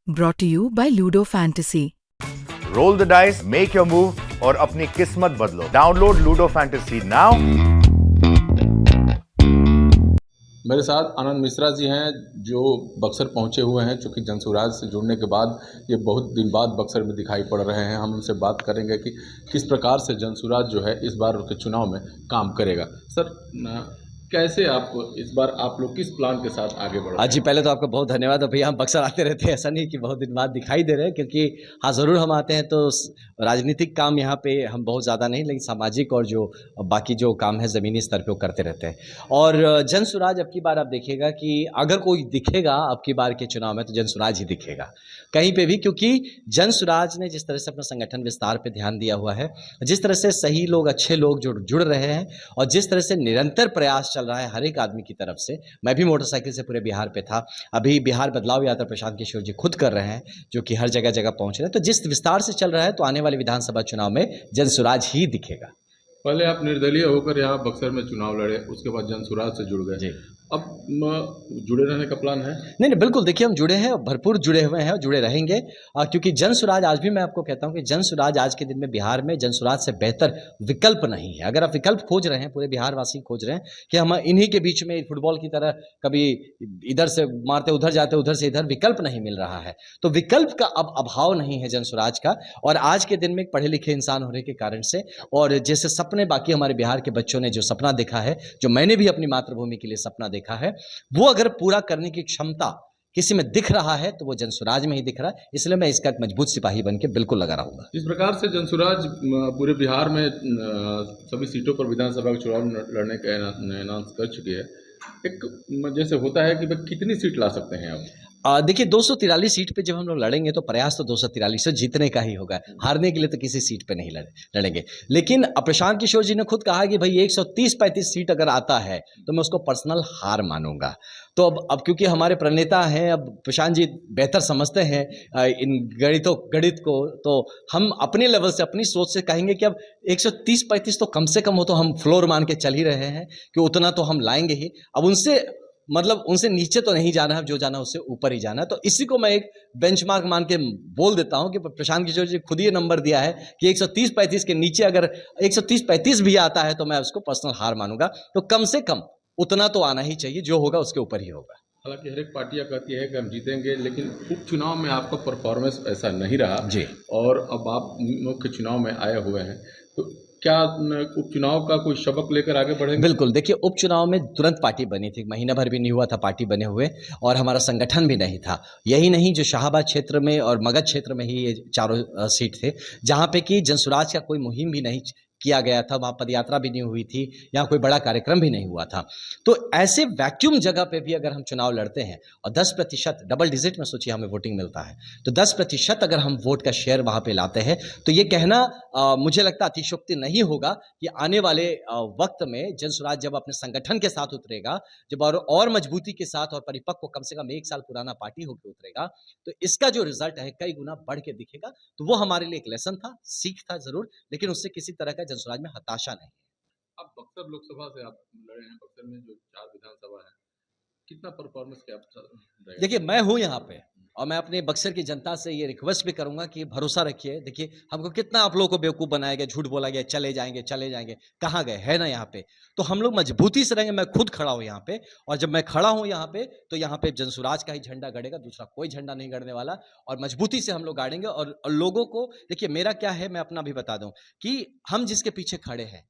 Brought to you by Ludo Fantasy. Roll the dice, make your move और अपनी किस्मत बदलो। Download Ludo Fantasy now. मेरे साथ आनंद मिश्रा जी हैं जो बक्सर पहुंचे हुए हैं, चूँकि जनसुराज से जुड़ने के बाद ये बहुत दिन बाद बक्सर में दिखाई पड़ रहे हैं। हम उनसे बात करेंगे कि किस प्रकार से जनसुराज जो है इस बार के चुनाव में काम करेगा। सर, कैसे आप इस बार आप लोग किस प्लान के साथ आगे बढ़ रहे हैं? जी, पहले तो आपका बहुत धन्यवाद। भैया हम बक्सर आते रहते हैं, ऐसा नहीं कि बहुत दिन बाद दिखाई दे रहे हैं, क्योंकि हाँ ज़रूर हम आते हैं तो राजनीतिक काम यहाँ पे हम बहुत ज़्यादा नहीं, लेकिन सामाजिक और जो बाकी जो काम है ज़मीनी स्तर पे वो करते रहते हैं। और जनसुराज अब की बार आप देखिएगा कि अगर कोई दिखेगा अब की बार के चुनाव में तो जनसुराज ही दिखेगा कहीं पे भी, क्योंकि जनसुराज ने जिस तरह से अपना संगठन विस्तार पे ध्यान दिया हुआ है, जिस तरह से सही लोग, अच्छे लोग जो जुड़ रहे हैं और जिस तरह से निरंतर प्रयास चल रहा है हर एक आदमी की तरफ से। मैं भी मोटरसाइकिल से पूरे बिहार पे था, अभी बिहार बदलाव यात्रा प्रशांत किशोर जी खुद कर रहे हैं, जो कि हर जगह जगह पहुंच रहे हैं। तो जिस विस्तार से चल रहा है तो आने वाले विधानसभा चुनाव में जनसुराज ही दिखेगा। पहले आप निर्दलीय होकर यहाँ बक्सर में चुनाव लड़े, उसके बाद जनसुराज से जुड़ गए। अब जुड़े रहने का प्लान है? नहीं, बिल्कुल। देखिए, हम जुड़े हैं, भरपूर जुड़े हुए हैं और जुड़े रहेंगे, क्योंकि जनसुराज आज भी मैं आपको कहता हूं कि जनसुराज आज के दिन में बिहार में जनसुराज से बेहतर विकल्प नहीं है। अगर आप विकल्प खोज रहे हैं, पूरे बिहार वासी खोज रहे हैं कि हम इन्हीं के बीच में फुटबॉल की तरह कभी इधर से मारते उधर जाते, उधर से इधर, विकल्प नहीं मिल रहा है, तो विकल्प का अब अभाव नहीं है जनसुराज का। और आज के दिन में पढ़े लिखे इंसान होने के कारण से, और जैसे सपने बाकी हमारे बिहार के बच्चों ने जो सपना देखा है, जो मैंने भी अपनी मातृभूमि के लिए सपना देखा है, वो अगर पूरा करने की क्षमता किसी में दिख रहा है तो वो जनसुराज में ही दिख रहा है। इसलिए मैं इसका एक मजबूत सिपाही बन के बिल्कुल लगा रहूंगा। इस प्रकार से जनसुराज पूरे बिहार में सभी सीटों पर विधानसभा का चुनाव लड़ने का अनाउंस कर चुकी है। एक जैसे होता है कि भाई कितनी सीट ला सकते हैं अब? देखिए, 243 सीट पे जब हम लोग लड़ेंगे तो प्रयास तो 243 से जीतने का ही होगा, हारने के लिए तो किसी सीट पे नहीं लड़ेंगे। लेकिन प्रशांत किशोर जी ने खुद कहा कि भाई 130-35 सीट अगर आता है तो मैं उसको पर्सनल हार मानूंगा। तो अब क्योंकि हमारे प्रणेता हैं, अब प्रशांत जी बेहतर समझते हैं इन गणित को, तो हम अपने लेवल से, अपनी सोच से कहेंगे कि अब 130-35 तो कम से कम हो, तो हम फ्लोर मान के चल ही रहे हैं कि उतना तो हम लाएंगे ही। अब उनसे नीचे तो नहीं जाना है, जो जाना है उससे ऊपर ही जाना है। तो इसी को मैं एक बेंचमार्क मान के बोल देता हूं कि प्रशांत किशोर जी खुद ही नंबर दिया है कि 130-35 के नीचे अगर 130-35 भी आता है तो मैं उसको पर्सनल हार मानूंगा। तो कम से कम उतना तो आना ही चाहिए, जो होगा उसके ऊपर ही होगा। हालांकि हर एक पार्टियां कहती है कि हम जीतेंगे, लेकिन उपचुनाव में आपका परफॉर्मेंस ऐसा नहीं रहा जी। और अब आप मुख्य चुनाव में आए हुए हैं, तो क्या उपचुनाव का कोई सबक लेकर आगे बढ़ेंगे? बिल्कुल। देखिए, उपचुनाव में तुरंत पार्टी बनी थी, महीना भर भी नहीं हुआ था पार्टी बने हुए, और हमारा संगठन भी नहीं था। यही नहीं, जो शाहाबाद क्षेत्र में और मगध क्षेत्र में ही ये चारों सीट थे, जहाँ पे कि जनसुराज का कोई मुहिम भी नहीं किया गया था, वहाँ पदयात्रा भी नहीं हुई थी, यहाँ कोई बड़ा कार्यक्रम भी नहीं हुआ था। तो ऐसे वैक्यूम जगह पे भी अगर हम चुनाव लड़ते हैं और 10% डबल डिजिट में सोचिए हमें वोटिंग मिलता है, तो 10% अगर हम वोट का शेयर वहाँ पे लाते हैं, तो ये कहना मुझे लगता अतिशयोक्ति नहीं होगा कि आने वाले वक्त में जनसुराज जब अपने संगठन के साथ उतरेगा, जब और मजबूती के साथ और परिपक्व, कम से कम 1 साल पुराना पार्टी होकर उतरेगा, तो इसका जो रिजल्ट है कई गुना बढ़ के दिखेगा। तो वो हमारे लिए एक लेसन था, सीख था जरूर, लेकिन उससे किसी तरह का जनसुराज में हताशा नहीं है। अब बक्सर लोकसभा से आप लड़े हैं, बक्सर में जो 4 विधानसभा है, कितना परफॉर्मेंस क्या रहेगा? देखिए, मैं हूं यहाँ पे और मैं अपने बक्सर की जनता से ये रिक्वेस्ट भी करूंगा कि भरोसा रखिए। देखिए, हमको कितना आप लोगों को बेवकूफ बनाया गया, झूठ बोला गया, चले जाएंगे, कहाँ गए है ना यहाँ पे। तो हम लोग मजबूती से रहेंगे। मैं खुद खड़ा हूँ यहाँ पे, और जब मैं खड़ा हूँ यहाँ पे तो यहाँ पे जनसुराज का ही झंडा गड़ेगा, दूसरा कोई झंडा नहीं गड़ने वाला, और मजबूती से हम लोग गाड़ेंगे। और लोगों को देखिए, मेरा क्या है, मैं अपना भी बता दूं कि हम जिसके पीछे खड़े हैं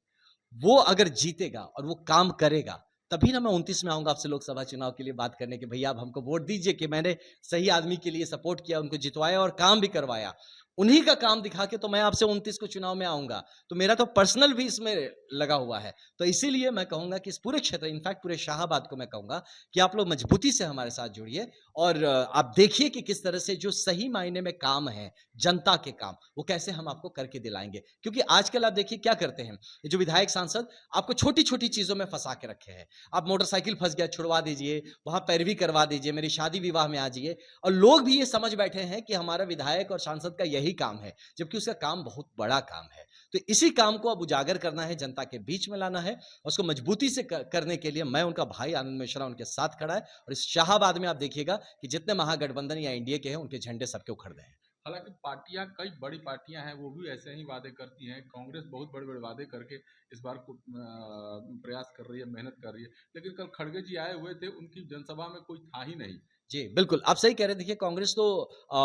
वो अगर जीतेगा और वो काम करेगा, तभी ना मैं 29 में आऊंगा आपसे लोकसभा चुनाव के लिए बात करने के, भैया आप हमको वोट दीजिए कि मैंने सही आदमी के लिए सपोर्ट किया, उनको जितवाया और काम भी करवाया। उन्हीं का काम दिखा के तो मैं आपसे 29 को चुनाव में आऊंगा। तो मेरा तो पर्सनल भी इसमें लगा हुआ है। तो इसीलिए मैं कहूंगा कि इस पूरे क्षेत्र, इनफैक्ट पूरे शाहाबाद को मैं कहूंगा कि आप लोग मजबूती से हमारे साथ जुड़िए, और आप देखिए कि किस तरह से जो सही मायने में काम है, जनता के काम, वो कैसे हम आपको करके दिलाएंगे। क्योंकि आजकल आप देखिए क्या करते हैं, ये जो विधायक सांसद आपको छोटी छोटी चीजों में फंसा के रखे हैं। आप मोटरसाइकिल फंस गया, छुड़वा दीजिए, वहां पैरवी करवा दीजिए, मेरी शादी विवाह में आ जाइए, और लोग भी ये समझ बैठे हैं कि हमारा विधायक और सांसद का यही यही काम है, जबकि उसका काम बहुत बड़ा काम है। तो इसी काम को अब उजागर करना है, जनता के बीच में लाना है, और उसको मजबूती से करने के लिए मैं उनका भाई आनंद मिश्रा उनके साथ खड़ा है। और इस शाहाबाद में आप देखिएगा कि जितने महागठबंधन या एनडीए के हैं उनके झंडे सबके उखड़ गए हैं। हालांकि पार्टियां, कई बड़ी पार्टियां हैं, वो भी ऐसे ही वादे करती हैं। कांग्रेस बहुत बड़े बड़े वादे करके इस बार को प्रयास कर रही है, मेहनत कर रही है, लेकिन कल खड़गे जी आए हुए थे, उनकी जनसभा में कोई था ही नहीं। जी, बिल्कुल, आप सही कह रहे हैं। देखिए, कांग्रेस तो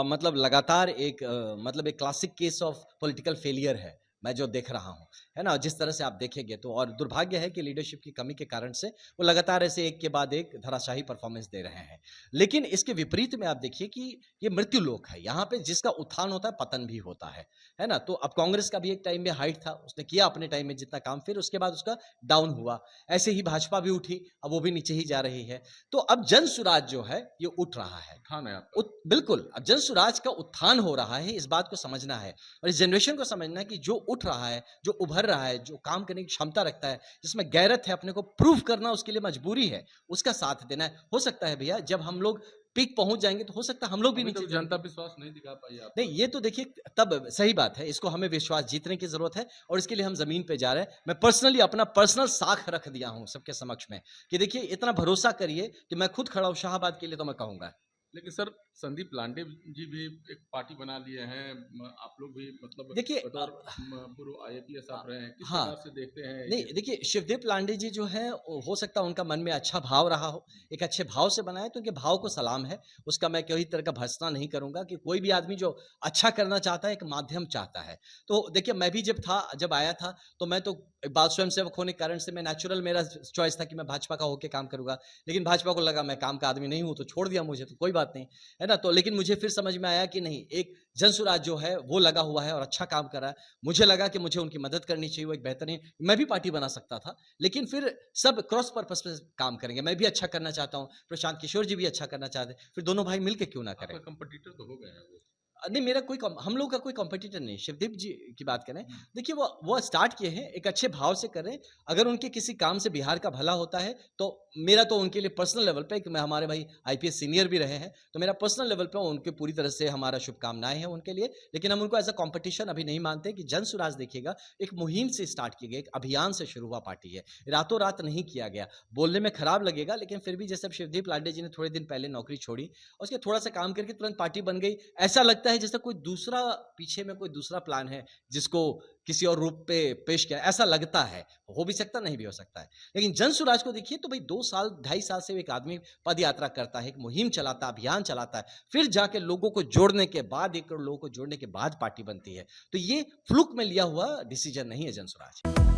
मतलब लगातार एक मतलब एक classic case of political failure है, मैं जो देख रहा हूँ, है ना? जिस तरह से आप देखेंगे तो, और दुर्भाग्य है कि लीडरशिप की कमी के कारण से वो लगातार ऐसे एक के बाद एक धराशायी परफॉर्मेंस दे रहे हैं। लेकिन इसके विपरीत में आप देखिए कि ये मृत्यु लोक है, यहाँ पे जिसका उत्थान होता है, पतन भी होता है ना? तो अब कांग्रेस का भी एक टाइम में हाइट था, उसने किया अपने टाइम में जितना काम, फिर उसके बाद उसका डाउन हुआ। ऐसे ही भाजपा भी उठी, अब वो भी नीचे ही जा रही है। तो अब जन सुराज जो है, ये उठ रहा है। उत्थान है आपका। बिल्कुल, अब जन सुराज का उत्थान हो रहा है, इस बात को समझना है, और इस जनरेशन को समझना है कि जो उठ रहा है, जो उभर रहा है, जो काम करने की क्षमता रखता है, जिसमें गैरत है, अपने को प्रूव करना उसके लिए मजबूरी है, उसका साथ देना है। हो सकता है भैया, जब हम लोग पीक पहुंच जाएंगे तो हो सकता है हम लोग भी अभी नीचे तक जनता विश्वास नहीं दिखा पाई आप। नहीं, ये तो देखिए, तब सही बात है, इसको हमें विश्वास जीतने की जरूरत है, और इसके लिए हम जमीन पे जा रहे हैं। मैं पर्सनली अपना पर्सनल साख रख दिया हूं सबके समक्ष में कि देखिए, इतना भरोसा करिए कि मैं खुद खड़ा हूं शाहाबाद के लिए, तो मैं कहूंगा। लेकिन सर, संदीप लांडे जी भी एक पार्टी बना लिए हैं, आप लोग भी मतलब देखिए, बतौर पूर्व आईएपीएस आप रहे हैं, किस हाँ, प्रकार से देखते हैं नहीं ये? देखिए, शिवदीप लांडे जी जो है, हो सकता है उनका मन में अच्छा भाव रहा हो, एक अच्छे भाव से बनाए, तो उनके भाव को सलाम है। उसका मैं कोई तरह का भर्त्सना नहीं करूंगा कि कोई भी आदमी जो अच्छा करना चाहता है, एक माध्यम चाहता है। तो देखिए, मैं भी जब आया था, तो मैं तो एक बात स्वयंसेवक होने के कारण से मैं नेचुरल, मेरा चॉइस था कि मैं भाजपा का होकर काम करूंगा। लेकिन भाजपा को लगा मैं काम का आदमी नहीं हूं, तो छोड़ दिया मुझे, तो कोई बात नहीं, है ना? तो लेकिन मुझे फिर समझ में आया कि नहीं, एक जनसुराज जो है वो लगा हुआ है और अच्छा काम कर रहा है। मुझे लगा कि मुझे उनकी मदद करनी चाहिए, वो एक बेहतरीन, मैं भी पार्टी बना सकता था, लेकिन फिर सब क्रॉस पर्पस पे काम करेंगे। मैं भी अच्छा करना चाहता हूँ, प्रशांत किशोर जी भी अच्छा करना चाहते हैं, फिर दोनों भाई मिलके क्यों ना करें। आपका कंपटीटर तो हो गए हैं वो। नहीं, मेरा कोई हम लोग का कोई कॉम्पिटिटर नहीं। शिवदीप जी की बात करें, देखिए, वो स्टार्ट किए हैं, एक अच्छे भाव से करें। अगर उनके किसी काम से बिहार का भला होता है, तो मेरा तो उनके लिए पर्सनल लेवल पे, कि मैं, हमारे भाई आईपीएस सीनियर भी रहे हैं, तो मेरा पर्सनल लेवल पे उनके पूरी तरह से हमारा शुभकामनाएं हैं उनके लिए। लेकिन हम उनको एज अ कॉम्पिटिशन अभी नहीं मानते। कि जन सुराज देखिएगा, एक मुहिम से स्टार्ट की गई, एक अभियान से शुरू हुआ पार्टी है, रातों रात नहीं किया गया। बोलने में खराब लगेगा, लेकिन फिर भी जैसे शिवदीप लांडे जी ने थोड़े दिन पहले नौकरी छोड़ी, उसके थोड़ा सा काम करके तुरंत पार्टी बन गई, ऐसा लगता है जैसे कोई दूसरा, पीछे में कोई दूसरा प्लान है, जिसको किसी और रूप पे पेश किया, ऐसा लगता है। हो भी सकता, नहीं भी हो सकता है। लेकिन जन सुराज को देखिए, तो भाई 2 साल 2.5 साल से एक आदमी पद यात्रा करता है, एक मुहिम चलाता है, अभियान चलाता है, फिर जाके लोगों को जोड़ने के बाद, 1 करोड़ लोगों को जोड़ने के बाद पार्टी बनती है। तो ये फ्लूक में लिया हुआ डिसीजन नहीं है जन सुराज।